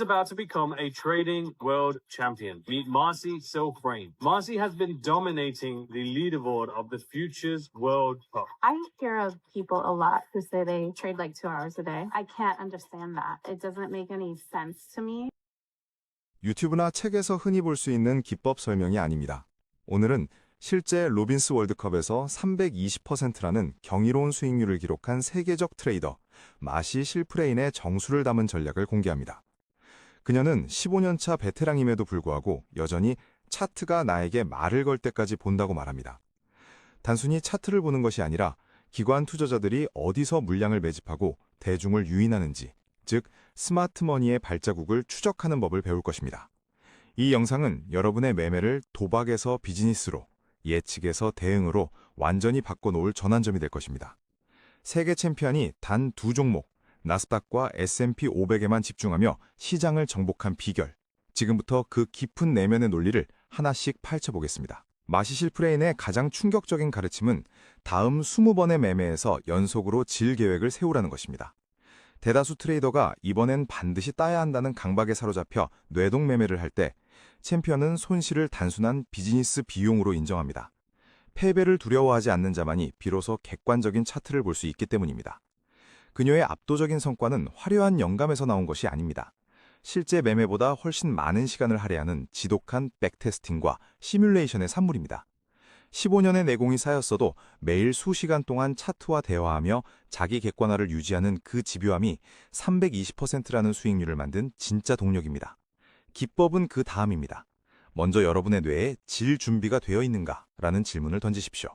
is about to become a trading world champion. Meet Marcy Silfrain. Marcy has been dominating the leaderboard of the Futures World Cup. I hear of people a lot who say they trade like 2 hours a day. I can't understand that. It doesn't make any sense to me. 유튜브나 책에서 흔히 볼 수 있는 기법 설명이 아닙니다. 오늘은 실제 로빈스 월드컵에서 320%라는 경이로운 수익률을 기록한 세계적 트레이더 마시 실프레인의 정수를 담은 전략을 공개합니다. 그녀는 15년차 베테랑임에도 불구하고 여전히 차트가 나에게 말을 걸 때까지 본다고 말합니다. 단순히 차트를 보는 것이 아니라 기관 투자자들이 어디서 물량을 매집하고 대중을 유인하는지, 즉 스마트머니의 발자국을 추적하는 법을 배울 것입니다. 이 영상은 여러분의 매매를 도박에서 비즈니스로, 예측에서 대응으로 완전히 바꿔놓을 전환점이 될 것입니다. 세계 챔피언이 단 2종목, 나스닥과 S&P 500에만 집중하며 시장을 정복한 비결. 지금부터 그 깊은 내면의 논리를 하나씩 파헤쳐보겠습니다. 마시 실프레인의 가장 충격적인 가르침은 다음 20번의 매매에서 연속으로 질 계획을 세우라는 것입니다. 대다수 트레이더가 이번엔 반드시 따야 한다는 강박에 사로잡혀 뇌동 매매를 할 때 챔피언은 손실을 단순한 비즈니스 비용으로 인정합니다. 패배를 두려워하지 않는 자만이 비로소 객관적인 차트를 볼 수 있기 때문입니다. 그녀의 압도적인 성과는 화려한 영감에서 나온 것이 아닙니다. 실제 매매보다 훨씬 많은 시간을 할애하는 지독한 백테스팅과 시뮬레이션의 산물입니다. 15년의 내공이 쌓였어도 매일 수시간 동안 차트와 대화하며 자기 객관화를 유지하는 그 집요함이 320%라는 수익률을 만든 진짜 동력입니다. 기법은 그 다음입니다. 먼저 여러분의 뇌에 질 준비가 되어 있는가? 라는 질문을 던지십시오.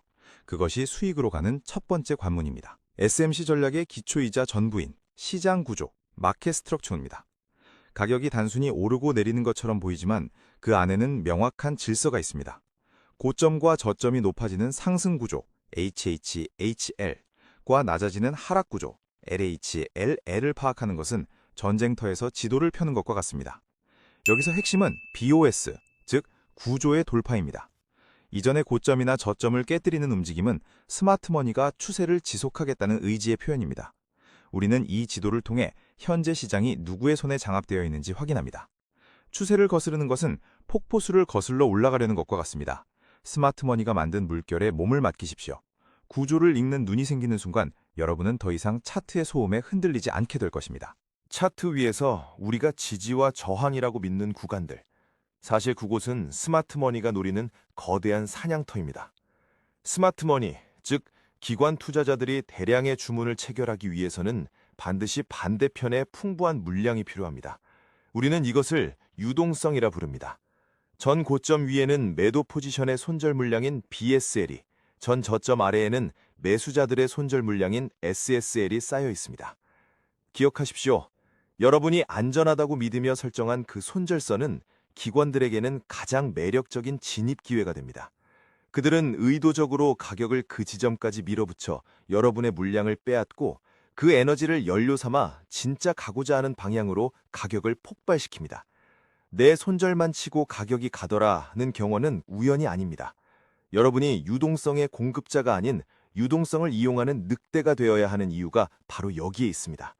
그것이 수익으로 가는 첫 번째 관문입니다. SMC 전략의 기초이자 전부인 시장 구조, 마켓 스트럭처입니다. 가격이 단순히 오르고 내리는 것처럼 보이지만 그 안에는 명확한 질서가 있습니다. 고점과 저점이 높아지는 상승 구조, HHHL과 낮아지는 하락 구조, LHLL을 파악하는 것은 전쟁터에서 지도를 펴는 것과 같습니다. 여기서 핵심은 BOS, 즉 구조의 돌파입니다. 이전의 고점이나 저점을 깨뜨리는 움직임은 스마트머니가 추세를 지속하겠다는 의지의 표현입니다. 우리는 이 지도를 통해 현재 시장이 누구의 손에 장악되어 있는지 확인합니다. 추세를 거스르는 것은 폭포수를 거슬러 올라가려는 것과 같습니다. 스마트머니가 만든 물결에 몸을 맡기십시오. 구조를 읽는 눈이 생기는 순간 여러분은 더 이상 차트의 소음에 흔들리지 않게 될 것입니다. 차트 위에서 우리가 지지와 저항이라고 믿는 구간들. 사실 그곳은 스마트머니가 노리는 거대한 사냥터입니다. 스마트머니, 즉 기관 투자자들이 대량의 주문을 체결하기 위해서는 반드시 반대편에 풍부한 물량이 필요합니다. 우리는 이것을 유동성이라 부릅니다. 전 고점 위에는 매도 포지션의 손절 물량인 BSL이, 전 저점 아래에는 매수자들의 손절 물량인 SSL이 쌓여 있습니다. 기억하십시오. 여러분이 안전하다고 믿으며 설정한 그 손절선은 기관들에게는 가장 매력적인 진입 기회가 됩니다. 그들은 의도적으로 가격을 그 지점까지 밀어붙여 여러분의 물량을 빼앗고 그 에너지를 연료 삼아 진짜 가고자 하는 방향으로 가격을 폭발시킵니다. 내 손절만 치고 가격이 가더라는 경우는 우연이 아닙니다. 여러분이 유동성의 공급자가 아닌 유동성을 이용하는 늑대가 되어야 하는 이유가 바로 여기에 있습니다.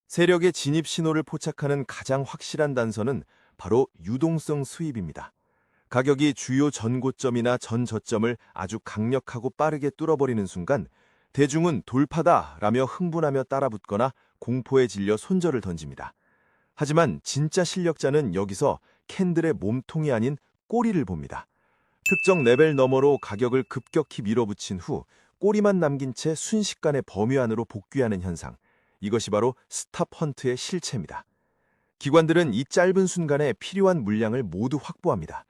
세력의 진입 신호를 포착하는 가장 확실한 단서는 바로 유동성 수입입니다. 가격이 주요 전고점이나 전저점을 아주 강력하고 빠르게 뚫어버리는 순간 대중은 돌파다라며 흥분하며 따라붙거나 공포에 질려 손절을 던집니다. 하지만 진짜 실력자는 여기서 캔들의 몸통이 아닌 꼬리를 봅니다. 특정 레벨 너머로 가격을 급격히 밀어붙인 후 꼬리만 남긴 채 순식간에 범위 안으로 복귀하는 현상. 이것이 바로 스탑 헌트의 실체입니다. 기관들은 이 짧은 순간에 필요한 물량을 모두 확보합니다.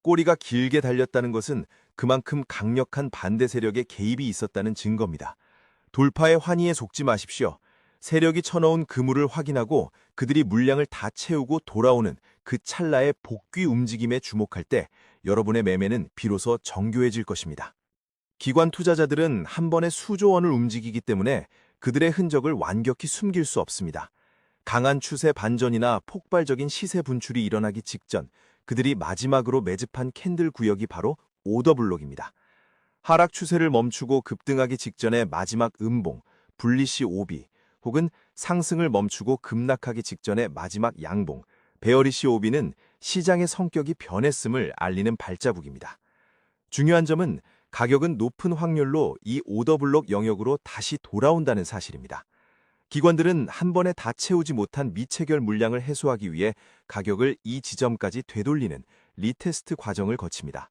꼬리가 길게 달렸다는 것은 그만큼 강력한 반대 세력의 개입이 있었다는 증거입니다. 돌파의 환희에 속지 마십시오. 세력이 쳐넣은 그물을 확인하고 그들이 물량을 다 채우고 돌아오는 그 찰나의 복귀 움직임에 주목할 때 여러분의 매매는 비로소 정교해질 것입니다. 기관 투자자들은 한 번에 수조 원을 움직이기 때문에 그들의 흔적을 완벽히 숨길 수 없습니다. 강한 추세 반전이나 폭발적인 시세 분출이 일어나기 직전 그들이 마지막으로 매집한 캔들 구역이 바로 오더블록입니다. 하락 추세를 멈추고 급등하기 직전의 마지막 음봉, 불리시 오비, 혹은 상승을 멈추고 급락하기 직전의 마지막 양봉, 베어리시 오비는 시장의 성격이 변했음을 알리는 발자국입니다. 중요한 점은 가격은 높은 확률로 이 오더블록 영역으로 다시 돌아온다는 사실입니다. 기관들은 한 번에 다 채우지 못한 미체결 물량을 해소하기 위해 가격을 이 지점까지 되돌리는 리테스트 과정을 거칩니다.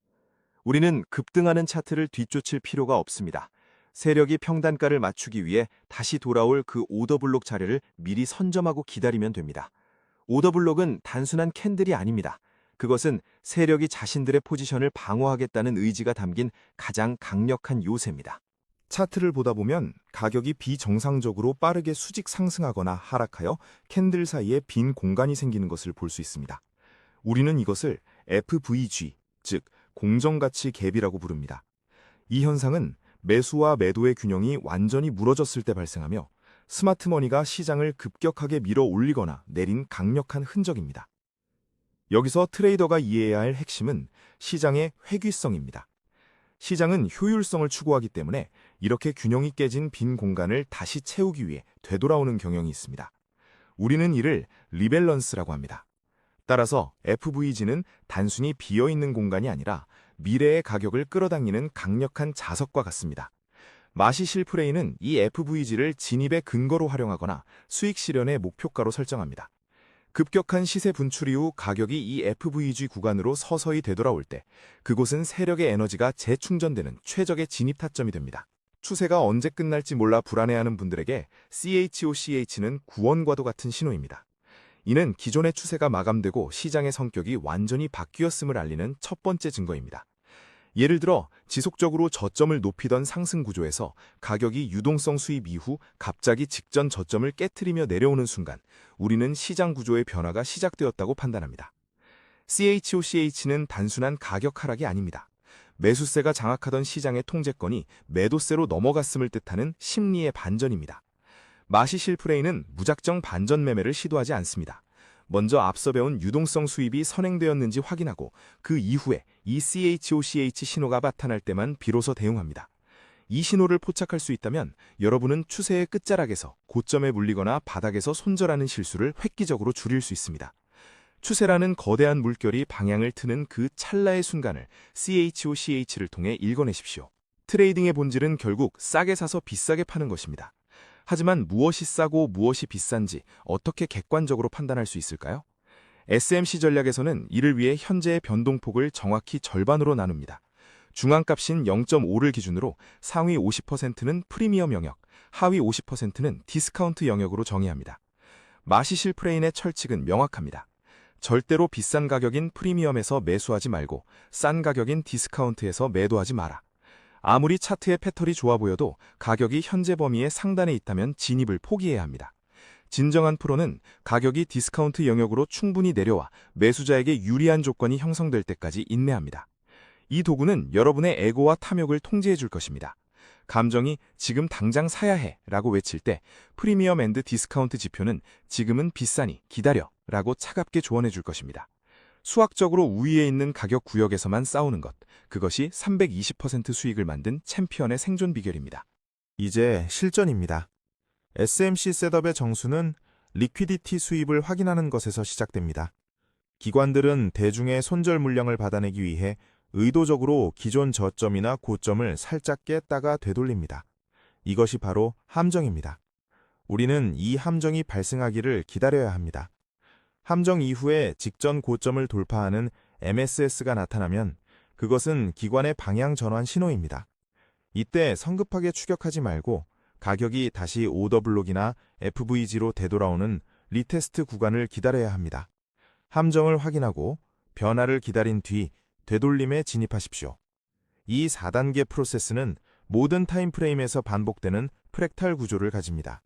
우리는 급등하는 차트를 뒤쫓을 필요가 없습니다. 세력이 평단가를 맞추기 위해 다시 돌아올 그 오더블록 자료를 미리 선점하고 기다리면 됩니다. 오더블록은 단순한 캔들이 아닙니다. 그것은 세력이 자신들의 포지션을 방어하겠다는 의지가 담긴 가장 강력한 요새입니다. 차트를 보다 보면 가격이 비정상적으로 빠르게 수직 상승하거나 하락하여 캔들 사이에 빈 공간이 생기는 것을 볼 수 있습니다. 우리는 이것을 FVG, 즉 공정가치 갭이라고 부릅니다. 이 현상은 매수와 매도의 균형이 완전히 무너졌을 때 발생하며 스마트머니가 시장을 급격하게 밀어 올리거나 내린 강력한 흔적입니다. 여기서 트레이더가 이해해야 할 핵심은 시장의 회귀성입니다. 시장은 효율성을 추구하기 때문에 이렇게 균형이 깨진 빈 공간을 다시 채우기 위해 되돌아오는 경향이 있습니다. 우리는 이를 리밸런스라고 합니다. 따라서 FVG는 단순히 비어있는 공간이 아니라 미래의 가격을 끌어당기는 강력한 자석과 같습니다. 마시 실프레이는 이 FVG를 진입의 근거로 활용하거나 수익 실현의 목표가로 설정합니다. 급격한 시세 분출 이후 가격이 이 FVG 구간으로 서서히 되돌아올 때 그곳은 세력의 에너지가 재충전되는 최적의 진입 타점이 됩니다. 추세가 언제 끝날지 몰라 불안해하는 분들에게 CHOCH는 구원과도 같은 신호입니다. 이는 기존의 추세가 마감되고 시장의 성격이 완전히 바뀌었음을 알리는 첫 번째 증거입니다. 예를 들어 지속적으로 저점을 높이던 상승 구조에서 가격이 유동성 수입 이후 갑자기 직전 저점을 깨트리며 내려오는 순간 우리는 시장 구조의 변화가 시작되었다고 판단합니다. CHOCH는 단순한 가격 하락이 아닙니다. 매수세가 장악하던 시장의 통제권이 매도세로 넘어갔음을 뜻하는 심리의 반전입니다. 마시 실프레이는 무작정 반전 매매를 시도하지 않습니다. 먼저 앞서 배운 유동성 수입이 선행되었는지 확인하고 그 이후에 이 CHOCH 신호가 나타날 때만 비로소 대응합니다. 이 신호를 포착할 수 있다면 여러분은 추세의 끝자락에서 고점에 물리거나 바닥에서 손절하는 실수를 획기적으로 줄일 수 있습니다. 추세라는 거대한 물결이 방향을 트는 그 찰나의 순간을 CHOCH를 통해 읽어내십시오. 트레이딩의 본질은 결국 싸게 사서 비싸게 파는 것입니다. 하지만 무엇이 싸고 무엇이 비싼지 어떻게 객관적으로 판단할 수 있을까요? SMC 전략에서는 이를 위해 현재의 변동폭을 정확히 절반으로 나눕니다. 중앙값인 0.5를 기준으로 상위 50%는 프리미엄 영역, 하위 50%는 디스카운트 영역으로 정의합니다. 마시 실프레인의 철칙은 명확합니다. 절대로 비싼 가격인 프리미엄에서 매수하지 말고 싼 가격인 디스카운트에서 매도하지 마라. 아무리 차트의 패턴이 좋아 보여도 가격이 현재 범위의 상단에 있다면 진입을 포기해야 합니다. 진정한 프로는 가격이 디스카운트 영역으로 충분히 내려와 매수자에게 유리한 조건이 형성될 때까지 인내합니다. 이 도구는 여러분의 에고와 탐욕을 통제해 줄 것입니다. 감정이 지금 당장 사야 해 라고 외칠 때 프리미엄 앤드 디스카운트 지표는 지금은 비싸니 기다려 라고 차갑게 조언해 줄 것입니다. 수학적으로 우위에 있는 가격 구역에서만 싸우는 것, 그것이 320% 수익을 만든 챔피언의 생존 비결입니다. 이제 실전입니다. SMC 셋업의 정수는 리퀴디티 수입을 확인하는 것에서 시작됩니다. 기관들은 대중의 손절 물량을 받아내기 위해 의도적으로 기존 저점이나 고점을 살짝 깼다가 되돌립니다. 이것이 바로 함정입니다. 우리는 이 함정이 발생하기를 기다려야 합니다. 함정 이후에 직전 고점을 돌파하는 MSS가 나타나면 그것은 기관의 방향 전환 신호입니다. 이때 성급하게 추격하지 말고 가격이 다시 오더블록이나 FVG로 되돌아오는 리테스트 구간을 기다려야 합니다. 함정을 확인하고 변화를 기다린 뒤 되돌림에 진입하십시오. 이 4단계 프로세스는 모든 타임프레임에서 반복되는 프랙탈 구조를 가집니다.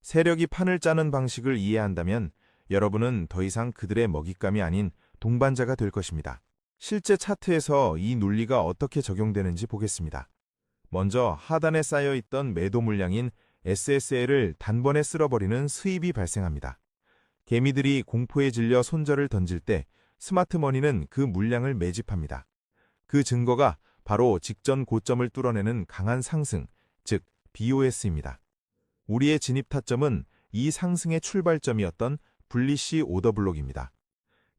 세력이 판을 짜는 방식을 이해한다면 여러분은 더 이상 그들의 먹잇감이 아닌 동반자가 될 것입니다. 실제 차트에서 이 논리가 어떻게 적용되는지 보겠습니다. 먼저 하단에 쌓여있던 매도 물량인 SSL을 단번에 쓸어버리는 수입이 발생합니다. 개미들이 공포에 질려 손절을 던질 때 스마트머니는 그 물량을 매집합니다. 그 증거가 바로 직전 고점을 뚫어내는 강한 상승, 즉 BOS입니다. 우리의 진입 타점은 이 상승의 출발점이었던 불리시 오더블록입니다.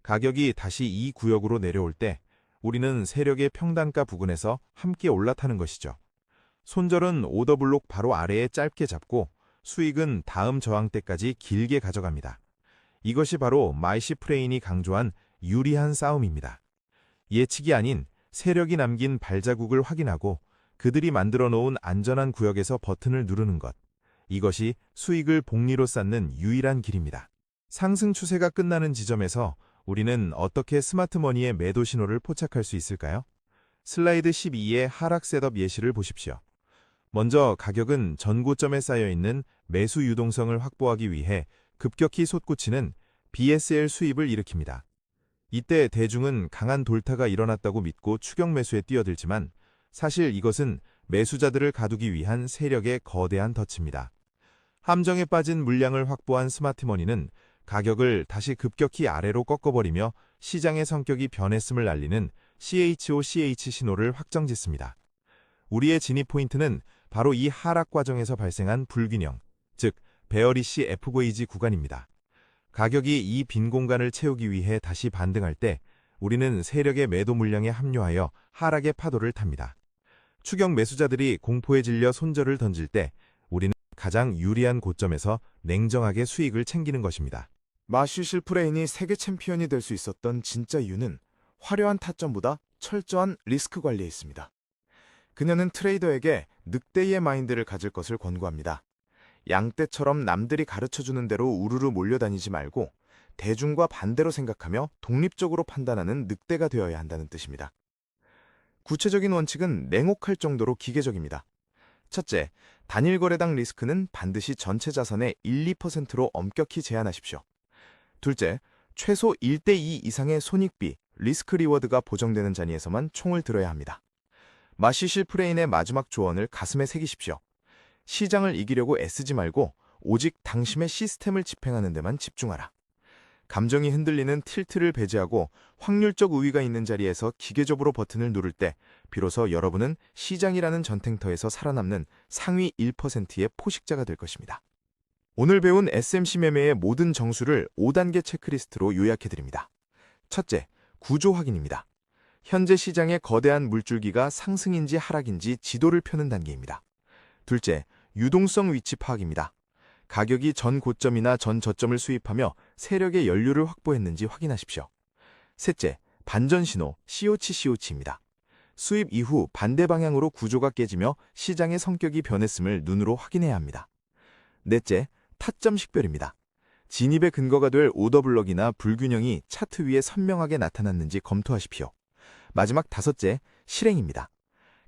가격이 다시 이 구역으로 내려올 때 우리는 세력의 평단가 부근에서 함께 올라타는 것이죠. 손절은 오더블록 바로 아래에 짧게 잡고 수익은 다음 저항대까지 길게 가져갑니다. 이것이 바로 마이시 프레인이 강조한 유리한 싸움입니다. 예측이 아닌 세력이 남긴 발자국을 확인하고 그들이 만들어 놓은 안전한 구역에서 버튼을 누르는 것. 이것이 수익을 복리로 쌓는 유일한 길입니다. 상승 추세가 끝나는 지점에서 우리는 어떻게 스마트머니의 매도 신호를 포착할 수 있을까요? 슬라이드 12의 하락 셋업 예시를 보십시오. 먼저 가격은 전고점에 쌓여있는 매수 유동성을 확보하기 위해 급격히 솟구치는 BSL 수입을 일으킵니다. 이때 대중은 강한 돌타가 일어났다고 믿고 추격 매수에 뛰어들지만 사실 이것은 매수자들을 가두기 위한 세력의 거대한 덫입니다. 함정에 빠진 물량을 확보한 스마트머니는 가격을 다시 급격히 아래로 꺾어버리며 시장의 성격이 변했음을 알리는 CHOCH 신호를 확정짓습니다. 우리의 진입 포인트는 바로 이 하락 과정에서 발생한 불균형, 즉 베어리시 FVG 구간입니다. 가격이 이 빈 공간을 채우기 위해 다시 반등할 때 우리는 세력의 매도 물량에 합류하여 하락의 파도를 탑니다. 추격 매수자들이 공포에 질려 손절을 던질 때 우리는 가장 유리한 고점에서 냉정하게 수익을 챙기는 것입니다. 마슈실 프레인이 세계 챔피언이 될 수 있었던 진짜 이유는 화려한 타점보다 철저한 리스크 관리에 있습니다. 그녀는 트레이더에게 늑대의 마인드를 가질 것을 권고합니다. 양떼처럼 남들이 가르쳐주는 대로 우르르 몰려다니지 말고 대중과 반대로 생각하며 독립적으로 판단하는 늑대가 되어야 한다는 뜻입니다. 구체적인 원칙은 냉혹할 정도로 기계적입니다. 첫째, 단일 거래당 리스크는 반드시 전체 자산의 1, 2%로 엄격히 제한하십시오. 둘째, 최소 1대2 이상의 손익비, 리스크 리워드가 보정되는 자리에서만 총을 들어야 합니다. 마시실 프레인의 마지막 조언을 가슴에 새기십시오. 시장을 이기려고 애쓰지 말고 오직 당신의 시스템을 집행하는 데만 집중하라. 감정이 흔들리는 틸트를 배제하고 확률적 우위가 있는 자리에서 기계적으로 버튼을 누를 때 비로소 여러분은 시장이라는 전탱터에서 살아남는 상위 1%의 포식자가 될 것입니다. 오늘 배운 SMC 매매의 모든 정수를 5단계 체크리스트로 요약해드립니다. 첫째, 구조 확인입니다. 현재 시장의 거대한 물줄기가 상승인지 하락인지 지도를 펴는 단계입니다. 둘째, 유동성 위치 파악입니다. 가격이 전 고점이나 전 저점을 수입하며 세력의 연료를 확보했는지 확인하십시오. 셋째, 반전 신호 COCC입니다. 수입 이후 반대 방향으로 구조가 깨지며 시장의 성격이 변했음을 눈으로 확인해야 합니다. 넷째, 타점 식별입니다. 진입의 근거가 될 오더블럭이나 불균형이 차트 위에 선명하게 나타났는지 검토하십시오. 마지막 다섯째, 실행입니다.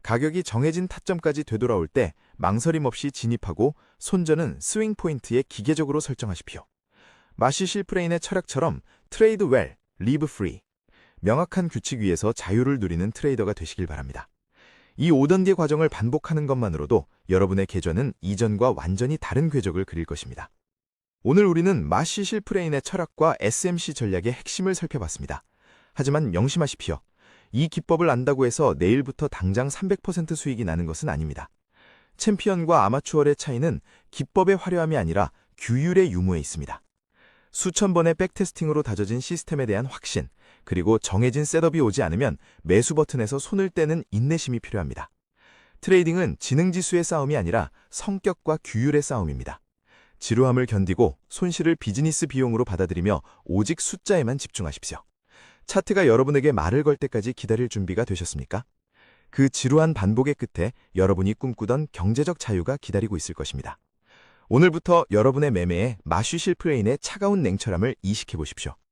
가격이 정해진 타점까지 되돌아올 때 망설임 없이 진입하고 손절은 스윙 포인트에 기계적으로 설정하십시오. 마시실 프레인의 철학처럼 트레이드 웰, 리브 프리. 명확한 규칙 위에서 자유를 누리는 트레이더가 되시길 바랍니다. 이 5단계 과정을 반복하는 것만으로도 여러분의 계좌는 이전과 완전히 다른 궤적을 그릴 것입니다. 오늘 우리는 마시실 프레인의 철학과 SMC 전략의 핵심을 살펴봤습니다. 하지만 명심하십시오. 이 기법을 안다고 해서 내일부터 당장 300% 수익이 나는 것은 아닙니다. 챔피언과 아마추어의 차이는 기법의 화려함이 아니라 규율의 유무에 있습니다. 수천 번의 백테스팅으로 다져진 시스템에 대한 확신, 그리고 정해진 셋업이 오지 않으면 매수 버튼에서 손을 떼는 인내심이 필요합니다. 트레이딩은 지능지수의 싸움이 아니라 성격과 규율의 싸움입니다. 지루함을 견디고 손실을 비즈니스 비용으로 받아들이며 오직 숫자에만 집중하십시오. 차트가 여러분에게 말을 걸 때까지 기다릴 준비가 되셨습니까? 그 지루한 반복의 끝에 여러분이 꿈꾸던 경제적 자유가 기다리고 있을 것입니다. 오늘부터 여러분의 매매에 마슈실 프레인의 차가운 냉철함을 이식해 보십시오.